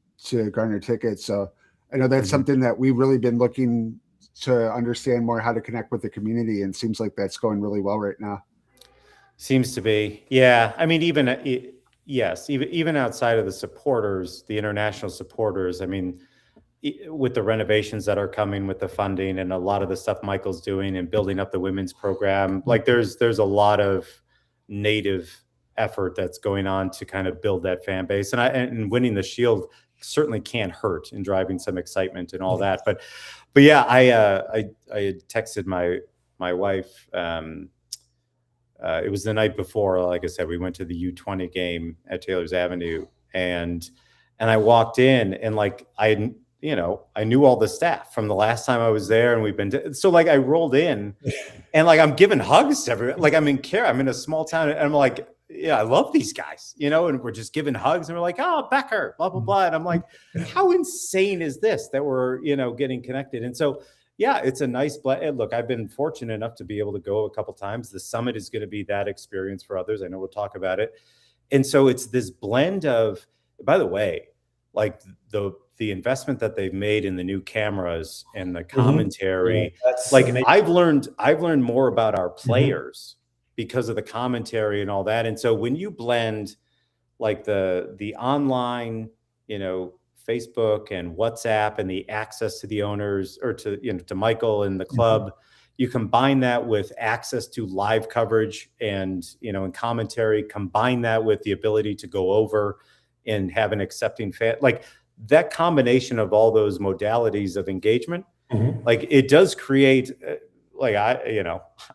garner tickets. So I know that's something that we've really been looking to understand more, how to connect with the community, and seems like that's going really well right now. Seems to be. Yeah. I mean, even outside of the supporters, the international supporters, I mean, with the renovations that are coming, with the funding and a lot of the stuff Michael's doing and building up the women's program, like, there's a lot of native effort that's going on to kind of build that fan base. And winning the Shield certainly can't hurt in driving some excitement and all that. But yeah, I had texted my wife it was the night before, like I said, we went to the U20 game at Taylor's Avenue, and I walked in, and like I knew all the staff from the last time I was there, and we've been so like I rolled in, and like I'm giving hugs to everyone. Like I'm in a small town, and I'm like, yeah, I love these guys, and we're just giving hugs, and we're like, oh, Becker, blah blah blah, and I'm like, how insane is this that we're getting connected? And so yeah, it's a nice blend. Look, I've been fortunate enough to be able to go a couple times. The summit is going to be that experience for others. I know we'll talk about it. And so it's this blend of, by the way, like the investment that they've made in the new cameras and the commentary. Yeah, that's like amazing. I've learned more about our players because of the commentary and all that. And so when you blend like the online, Facebook and WhatsApp and the access to the owners, or to Michael and the club, you combine that with access to live coverage and and commentary, combine that with the ability to go over and have an accepting fan, like that combination of all those modalities of engagement, like it does create like I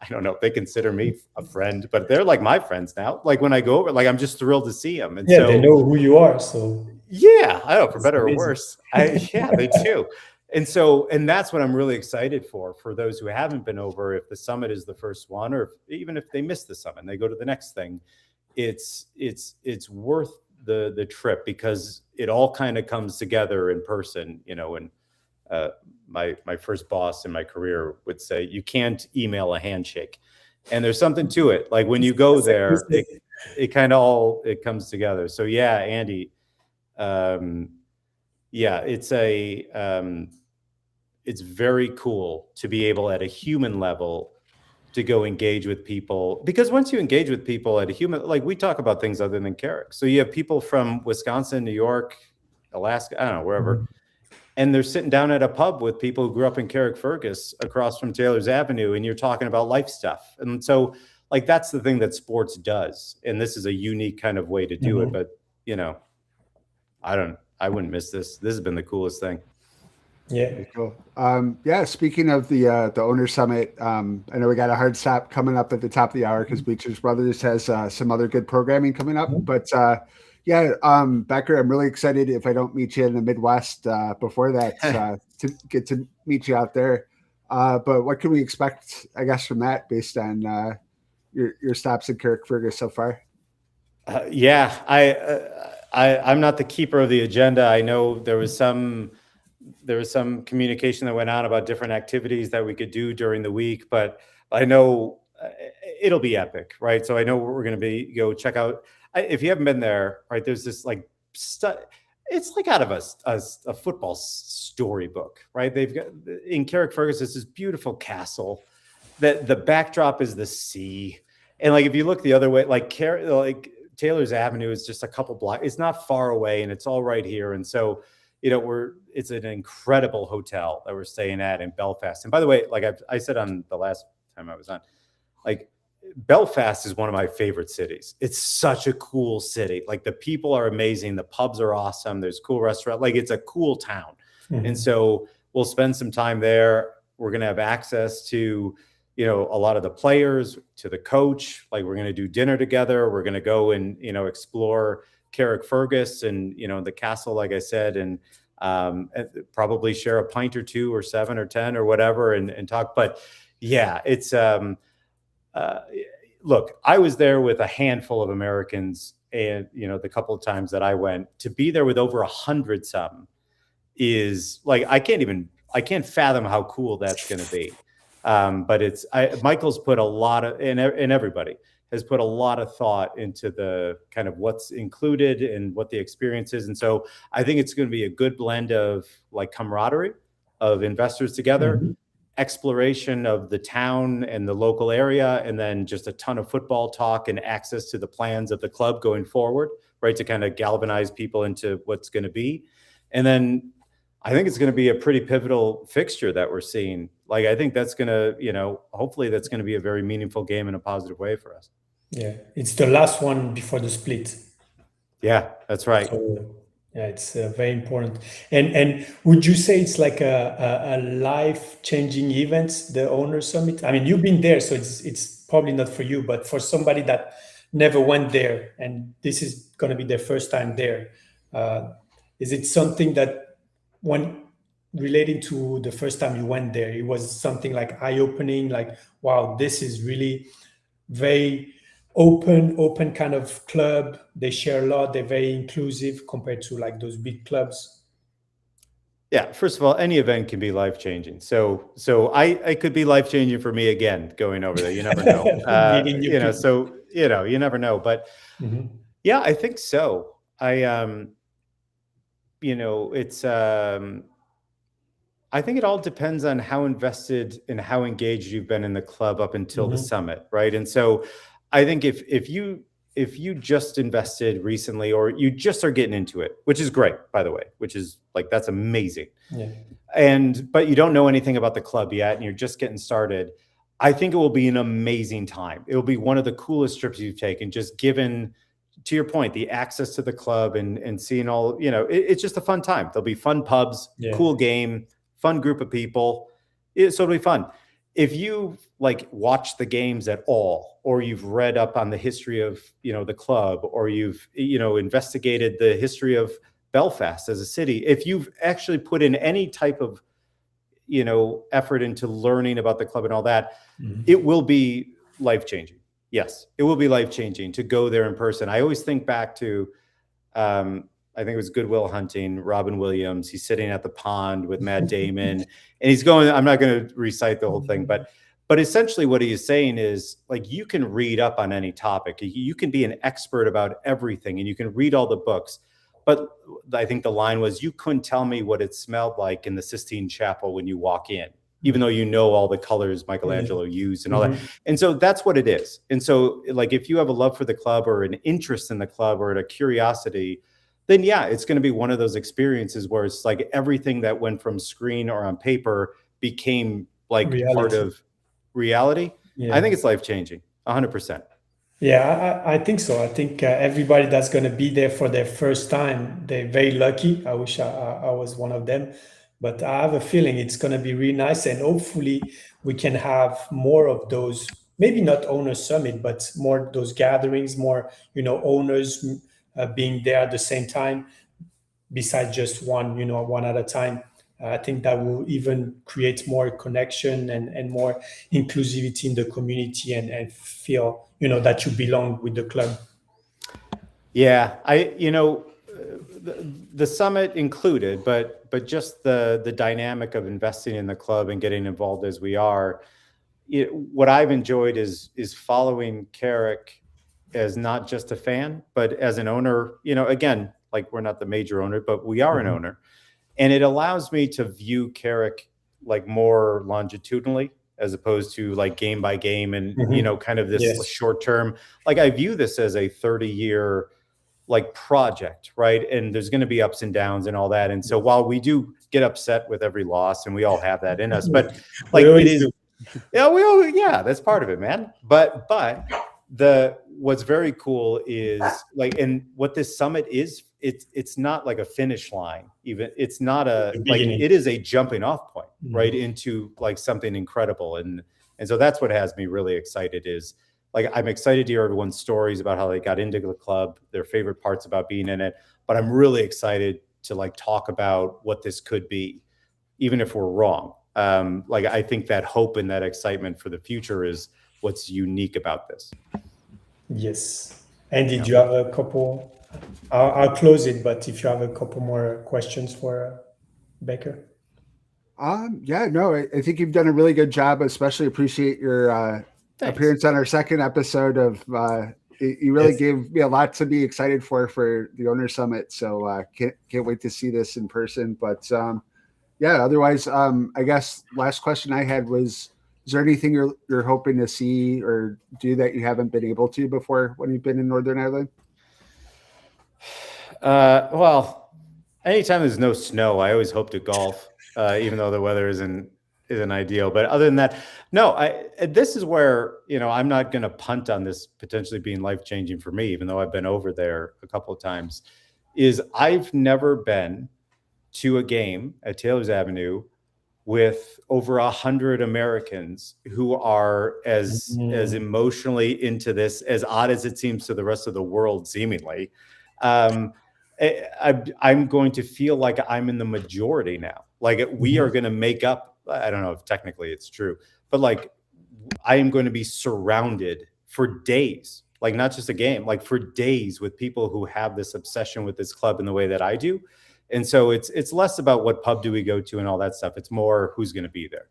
don't know if they consider me a friend, but they're like my friends now. Like when I go over, like I'm just thrilled to see them. And yeah, so they know who you are. So yeah, I don't know, for better or worse. Yeah, they do. And that's what I'm really excited for those who haven't been over. If the summit is the first one, or even if they miss the summit and they go to the next thing, it's worth the trip, because it all kind of comes together in person, and my first boss in my career would say, you can't email a handshake. And there's something to it. Like when you go there, it kind of all comes together. So yeah, Andy, yeah, it's very cool to be able at a human level to go engage with people, because once you engage with people at a human, like we talk about things other than Carrick. So you have people from Wisconsin, New York, Alaska, I don't know, wherever. And they're sitting down at a pub with people who grew up in Carrickfergus across from Taylor's Avenue, and you're talking about life stuff. And so like, that's the thing that sports does. And this is a unique kind of way to do it. But, I wouldn't miss this. This has been the coolest thing. Yeah. Cool. Yeah. Speaking of the owner summit, I know we got a hard stop coming up at the top of the hour because Bleachers Brothers has some other good programming coming up. But yeah, Becker, I'm really excited if I don't meet you in the Midwest before that to get to meet you out there. But what can we expect, I guess, from that based on your stops in Carrickfergus so far? Yeah, I'm not the keeper of the agenda. I know there was some communication that went on about different activities that we could do during the week, but I know it'll be epic, right? So I know we're going to go check out. If you haven't been there, right, there's this like it's like out of a football storybook, right? They've got in Carrickfergus this beautiful castle that the backdrop is the sea, and like if you look the other way, like Taylor's Avenue is just a couple blocks. It's not far away, and it's all right here. And so, it's an incredible hotel that we're staying at in Belfast. And by the way, like I said on the last time I was on, like Belfast is one of my favorite cities. It's such a cool city. Like the people are amazing. The pubs are awesome. There's cool restaurants. Like it's a cool town. And so we'll spend some time there. We're going to have access to, a lot of the players, to the coach. Like we're going to do dinner together. We're going to go and, explore Carrickfergus and, the castle, like I said, and probably share a pint or two or 7 or 10 or whatever and talk. But yeah, it's, look, I was there with a handful of Americans, and, the couple of times that I went, to be there with over 100 some is like, I can't fathom how cool that's going to be. But Michael's put a lot of, and everybody has put a lot of thought into the kind of what's included and what the experience is. And so I think it's going to be a good blend of like camaraderie of investors together, exploration of the town and the local area, and then just a ton of football talk and access to the plans of the club going forward, right, to kind of galvanize people into what's going to be. And then I think it's going to be a pretty pivotal fixture that we're seeing. Like, I think that's going to, hopefully that's going to be a very meaningful game in a positive way for us. Yeah, it's the last one before the split. Yeah, that's right. So, yeah, it's very important. And would you say it's like a life-changing event, the Owner Summit? I mean, you've been there, so it's it's probably not for you, but for somebody that never went there and this is going to be their first time there, is it something that when relating to the first time you went there, it was something like eye-opening, like, wow, this is really very open kind of club. They share a lot. They're very inclusive compared to like those big clubs. Yeah, first of all, any event can be life-changing. So I could be life-changing for me again going over there. You never know. You know, so you know, you never know. But yeah, I think so. You know, it's I think it all depends on how invested and how engaged you've been in the club up until the summit, right? And so I think if you just invested recently or you just are getting into it, which is great, by the way, which is like, that's amazing. Yeah. But you don't know anything about the club yet and you're just getting started, I think it will be an amazing time. It will be one of the coolest trips you've taken, just given, to your point, the access to the club and seeing all, you know, it's just a fun time. There'll be fun pubs, cool game, fun group of people. So it'll be fun. If you like watch the games at all, or you've read up on the history of, you know, the club, or you've, you know, investigated the history of Belfast as a city, if you've actually put in any type of, you know, effort into learning about the club and all that, it will be life-changing. Yes, it will be life-changing to go there in person. I always think back to, I think it was Good Will Hunting, Robin Williams. He's sitting at the pond with Matt Damon, and he's going, I'm not going to recite the whole thing, but essentially what he is saying is, like, you can read up on any topic. You can be an expert about everything, and you can read all the books. But I think the line was, you couldn't tell me what it smelled like in the Sistine Chapel when you walk in, even though you know all the colors Michelangelo used and all that. And so that's what it is. And so, like, if you have a love for the club or an interest in the club or a curiosity, then yeah, it's going to be one of those experiences where it's like everything that went from screen or on paper became like part of reality. I think it's life-changing, 100%. Yeah, I think so. I think everybody that's going to be there for their first time, they're very lucky. I wish I was one of them. But I have a feeling it's going to be really nice. And hopefully we can have more of those, maybe not owner summit, but more those gatherings, more, you know, owners being there at the same time, besides just one, you know, one at a time. I think that will even create more connection and more inclusivity in the community and feel, you know, that you belong with the club. Yeah, you know, the summit included, but just the dynamic of investing in the club and getting involved as we are, what I've enjoyed is following Carrick as not just a fan, but as an owner. You know, again, like, we're not the major owner, but we are an owner. And it allows me to view Carrick like more longitudinally, as opposed to like game by game and, you know, kind of this short term. Like, I view this as a 30-year like project, right? And there's going to be ups and downs and all that. And so while we do get upset with every loss, and we all have that in us, but like, it is, yeah, that's part of it, man. But what's very cool is, like, and what this summit is, it's not like a finish line, even. It's not like, it is a jumping off point, right, into like something incredible. And so that's what has me really excited, is like, I'm excited to hear everyone's stories about how they got into the club, their favorite parts about being in it. But I'm really excited to like talk about what this could be, even if we're wrong. Like, I think that hope and that excitement for the future is what's unique about this. Yes. And did you have a couple? I'll close it, but if you have a couple more questions for Baker. Yeah, no, I think you've done a really good job. Especially appreciate your appearance on our second episode of. You really gave me a lot to be excited for the Owner Summit. So can't wait to see this in person. But yeah, otherwise, I guess last question I had was, is there anything you're hoping to see or do that you haven't been able to before when you've been in Northern Ireland? Well, anytime there's no snow, I always hope to golf, even though the weather isn't ideal. But other than that, no, this is where, you know, I'm not going to punt on this potentially being life-changing for me, even though I've been over there a couple of times, is I've never been to a game at Taylor's Avenue with over 100 Americans who are as emotionally into this, as odd as it seems to the rest of the world, seemingly. I'm going to feel like I'm in the majority now. Like we are going to make up. I don't know if technically it's true, but like I am going to be surrounded for days, like not just a game, like for days with people who have this obsession with this club in the way that I do. And so it's less about what pub do we go to and all that stuff. It's more who's going to be there.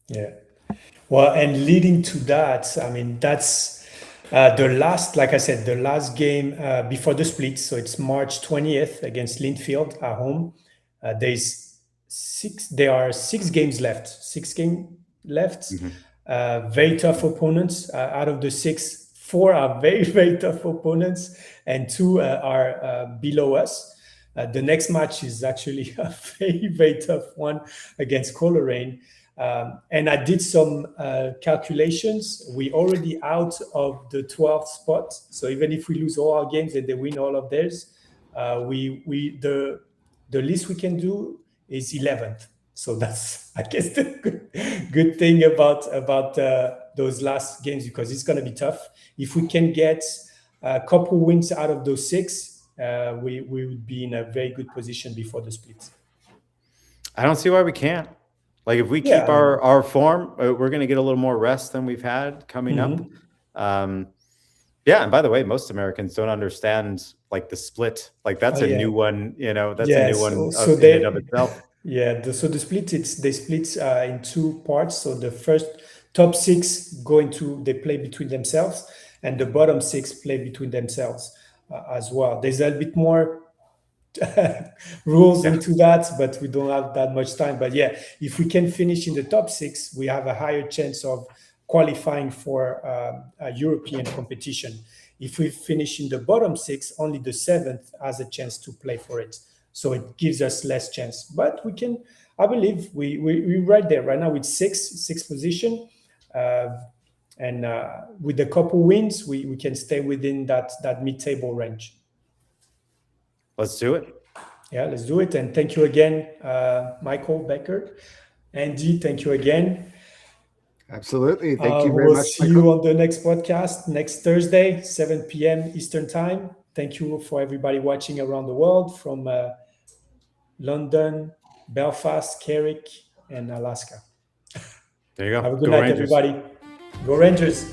Yeah. Well, and leading to that, I mean, that's the last, like I said, the last game before the split. So it's March 20th against Linfield at home. There are 6 games left. 6 games left. Very tough opponents. Out of the 6, 4 are very, very tough opponents, and 2 are below us. The next match is actually a very, very tough one against Coleraine. And I did some calculations. We already out of the 12th spot. So even if we lose all our games and they win all of theirs, the least we can do is 11th. So that's, I guess, the good thing about those last games, because it's going to be tough. If we can get a couple wins out of those 6, we would be in a very good position before the split. I don't see why we can't. Like if we keep our form, we're going to get a little more rest than we've had coming up. Yeah, and by the way, most Americans don't understand like the split. Like that's a new one, you know, that's a new one in and of itself. Yeah, so the split, they split in 2 parts. So the first top 6 they play between themselves, and the bottom 6 play between themselves as well. There's a bit more rules into that, but we don't have that much time. But yeah, if we can finish in the top 6, we have a higher chance of qualifying for a European competition. If we finish in the bottom 6, only the 7th has a chance to play for it. So it gives us less chance. But we can, I believe, we're right there right now with 6th position. And with a couple wins, we can stay within that mid-table range. Let's do it. Yeah, let's do it. And thank you again, Michael Becker. Andy, thank you again. Absolutely. Thank you very we'll much. See you on the next podcast next Thursday, 7 p.m. Eastern Time. Thank you for everybody watching around the world from London, Belfast, Carrick, and Alaska. There you go. Have a good night, Rangers. Everybody. Go Rangers.